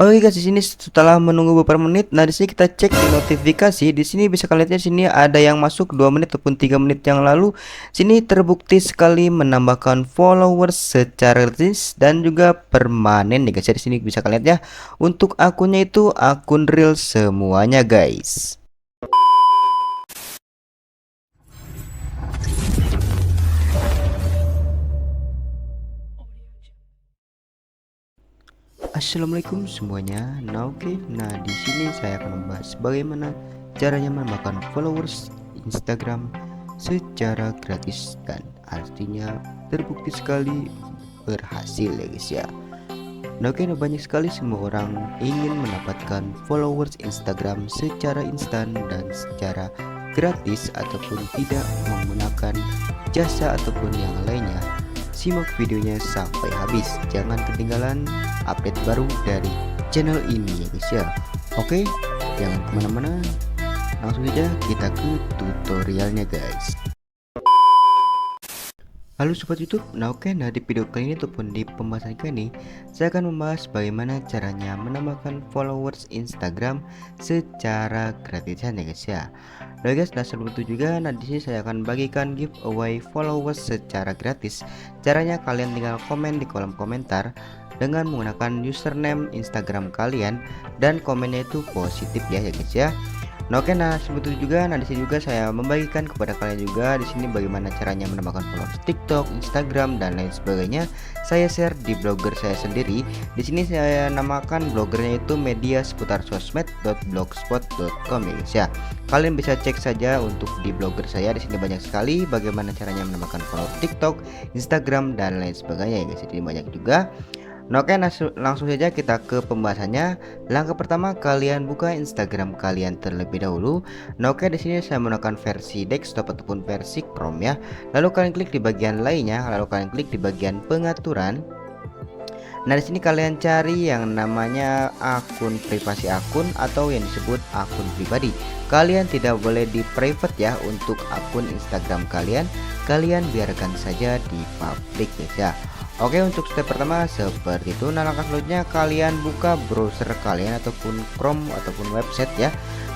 Oke guys, di sini setelah menunggu beberapa menit, nah di sini kita cek di notifikasi. Di sini bisa kalian lihat, di sini ada yang masuk 2 menit ataupun 3 menit yang lalu. Sini terbukti sekali menambahkan followers secara gratis dan juga permanen nih guys. Ya, di sini bisa kalian lihat ya. Untuk akunnya itu akun real semuanya guys. Assalamualaikum semuanya. Nah di sini saya akan membahas bagaimana caranya menambahkan followers Instagram secara gratis dan artinya terbukti sekali berhasil ya guys ya. Banyak sekali semua orang ingin mendapatkan followers Instagram secara instan dan secara gratis ataupun tidak menggunakan jasa ataupun yang lainnya. Simak videonya sampai habis, jangan ketinggalan update baru dari channel ini ya guys ya. Oke, jangan kemana-mana, langsung saja kita ke tutorialnya guys. Halo sobat YouTube, nah di video kali ini ataupun di pembahasan kali ini saya akan membahas bagaimana caranya menambahkan followers Instagram secara gratisan ya guys ya. Nah guys, sebelum itu juga di sini saya akan bagikan giveaway followers secara gratis. Caranya kalian tinggal komen di kolom komentar dengan menggunakan username Instagram kalian dan komennya itu positif ya guys ya. Sebetulnya juga di sini juga saya membagikan kepada kalian juga di sini bagaimana caranya menambahkan followers TikTok, Instagram dan lain sebagainya. Saya share di blogger saya sendiri. Di sini saya namakan bloggernya itu media seputar sosmed.blogspot.com ya guys ya. Kalian bisa cek saja untuk di blogger saya. Di sini banyak sekali bagaimana caranya menambahkan followers TikTok, Instagram dan lain sebagainya ya guys. Jadi banyak juga. Langsung saja kita ke pembahasannya. Langkah pertama, kalian buka Instagram kalian terlebih dahulu. Di sini saya menggunakan versi desktop ataupun versi Chrome ya. Lalu kalian klik di bagian lainnya, lalu kalian klik di bagian pengaturan. Nah, di sini kalian cari yang namanya akun privasi akun atau yang disebut akun pribadi. Kalian tidak boleh di private ya untuk akun Instagram kalian. Kalian biarkan saja di public ya. Oke, untuk step pertama seperti itu. Nah, langkah selanjutnya kalian buka browser kalian ataupun Chrome ataupun website ya.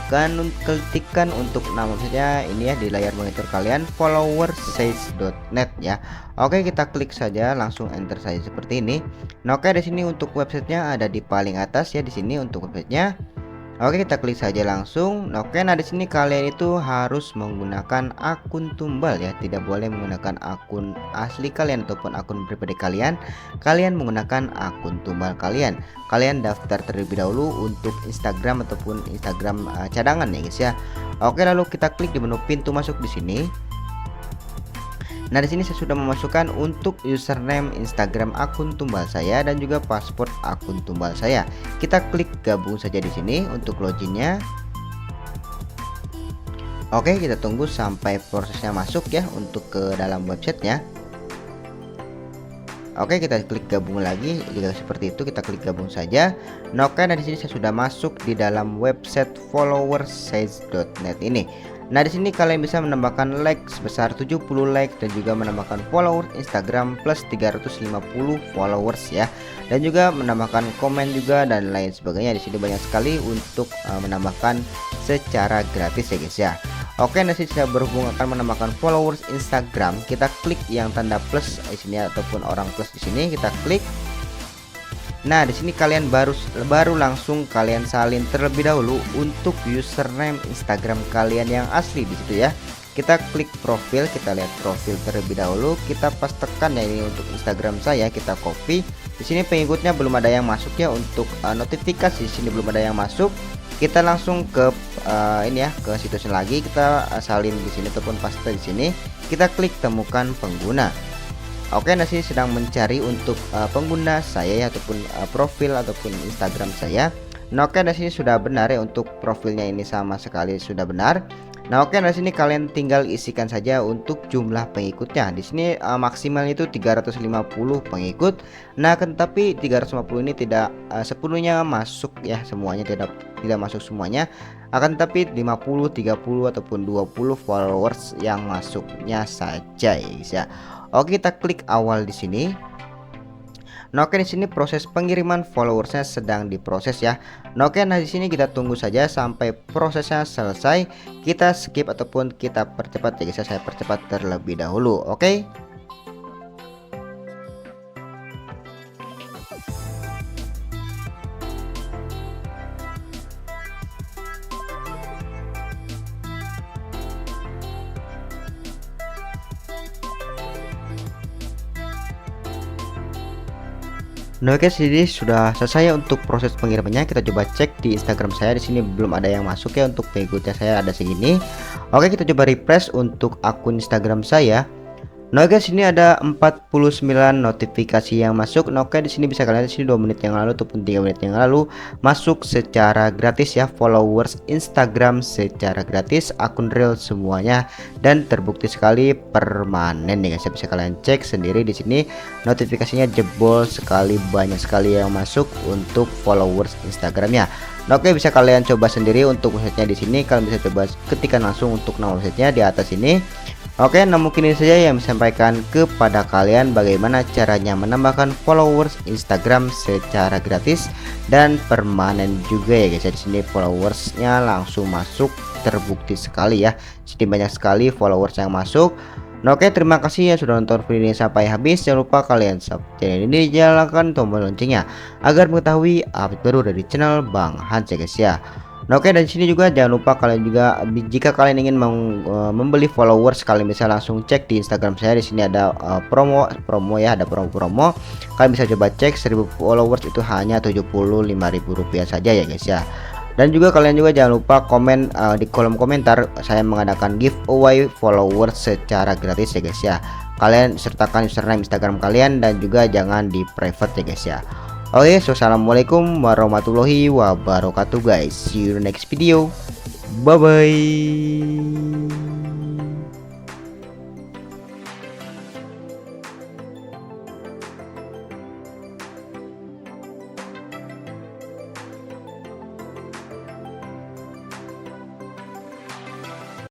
Kan ketikkan untuk nama saja ini ya di layar monitor kalian followersage.net ya. Oke, kita klik saja, langsung enter saja seperti ini. Nah, oke, di sini untuk websitenya ada di paling atas ya, di sini untuk websitenya. Oke, kita klik saja langsung. Nah di sini kalian itu harus menggunakan akun tumbal ya, tidak boleh menggunakan akun asli kalian ataupun akun pribadi kalian. Kalian menggunakan akun tumbal kalian. Kalian daftar terlebih dahulu untuk Instagram ataupun Instagram cadangan ya guys ya. Oke, lalu kita klik di menu pintu masuk di sini. Nah, di sini saya sudah memasukkan untuk username Instagram akun tumbal saya dan juga password akun tumbal saya. Kita klik gabung saja di sini untuk loginnya. Oke, kita tunggu sampai prosesnya masuk ya untuk ke dalam websitenya. Oke, kita klik gabung lagi. Jika seperti itu kita klik gabung saja. Nah, di sini saya sudah masuk di dalam website followersage.net ini. Nah, di sini kalian bisa menambahkan like sebesar 70 like dan juga menambahkan followers Instagram plus 350 followers ya. Dan juga menambahkan komen juga dan lain sebagainya. Di sini banyak sekali untuk menambahkan secara gratis ya guys ya. Oke, nanti saya berhubung akan menambahkan followers Instagram. Kita klik yang tanda plus di sini ataupun orang plus di sini, kita klik. Nah, di sini kalian baru langsung kalian salin terlebih dahulu untuk username Instagram kalian yang asli di situ ya. Kita klik profil, kita lihat profil terlebih dahulu, kita pastekan ya ini untuk Instagram saya, kita copy. Di sini pengikutnya belum ada yang masuk ya, untuk notifikasi di sini belum ada yang masuk. Kita langsung ke ini ya, ke situsnya lagi, kita salin di sini ataupun paste di sini. Kita klik temukan pengguna. Oke, nasi sedang mencari untuk pengguna saya ya, ataupun profil ataupun Instagram saya. Nah, oke, di sini sudah benar ya, untuk profilnya ini sama sekali sudah benar. Nah, oke, di sini kalian tinggal isikan saja untuk jumlah pengikutnya. Di sini maksimal itu 350 pengikut. Nah, tetapi 350 ini tidak sepenuhnya masuk ya, semuanya tidak masuk semuanya. Akan tetapi 50, 30 ataupun 20 followers yang masuknya saja ya guys ya. Oke, kita klik awal di sini. Nah, oke, di sini proses pengiriman followersnya sedang diproses ya. Nah, oke, nah di sini kita tunggu saja sampai prosesnya selesai. Kita skip ataupun kita percepat ya guys ya. Saya percepat terlebih dahulu. Oke. Nah, oke, jadi sudah selesai untuk proses pengirimannya. Kita coba cek di Instagram saya. Di sini belum ada yang masuk ya, untuk pengikutnya saya ada segini. Oke, kita coba refresh untuk akun Instagram saya. Nah guys, ini ada 49 notifikasi yang masuk. Nah oke, di sini bisa kalian lihat, di sini 2 menit yang lalu ataupun 3 menit yang lalu masuk secara gratis ya, followers Instagram secara gratis, akun real semuanya, dan terbukti sekali permanen nih guys. Bisa kalian cek sendiri di sini notifikasinya jebol sekali, banyak sekali yang masuk untuk followers Instagramnya. Nah, oke, bisa kalian coba sendiri untuk websitenya di sini. Kalian bisa coba ketikkan langsung untuk nama websitenya di atas ini. Oke, nah mungkin ini saja yang disampaikan kepada kalian bagaimana caranya menambahkan followers Instagram secara gratis dan permanen juga ya guys. Di sini followersnya langsung masuk, terbukti sekali ya. Jadi banyak sekali followers yang masuk. Nah, oke, terima kasih ya sudah nonton video ini sampai habis. Jangan lupa kalian subscribe channel ini, nyalakan tombol loncengnya agar mengetahui update baru dari channel Bang Hans ya guys ya. Nah, oke, dan sini juga jangan lupa kalian juga jika kalian ingin membeli followers, kalian bisa langsung cek di Instagram saya. Di sini ada promo ya, ada promo. Kalian bisa coba cek, 1000 followers itu hanya Rp75.000 saja ya guys ya. Dan juga kalian juga jangan lupa komen di kolom komentar, saya mengadakan giveaway followers secara gratis ya guys ya. Kalian sertakan username Instagram kalian dan juga jangan di private ya guys ya. Oke, so assalamualaikum warahmatullahi wabarakatuh guys. See you in the next video. Bye bye.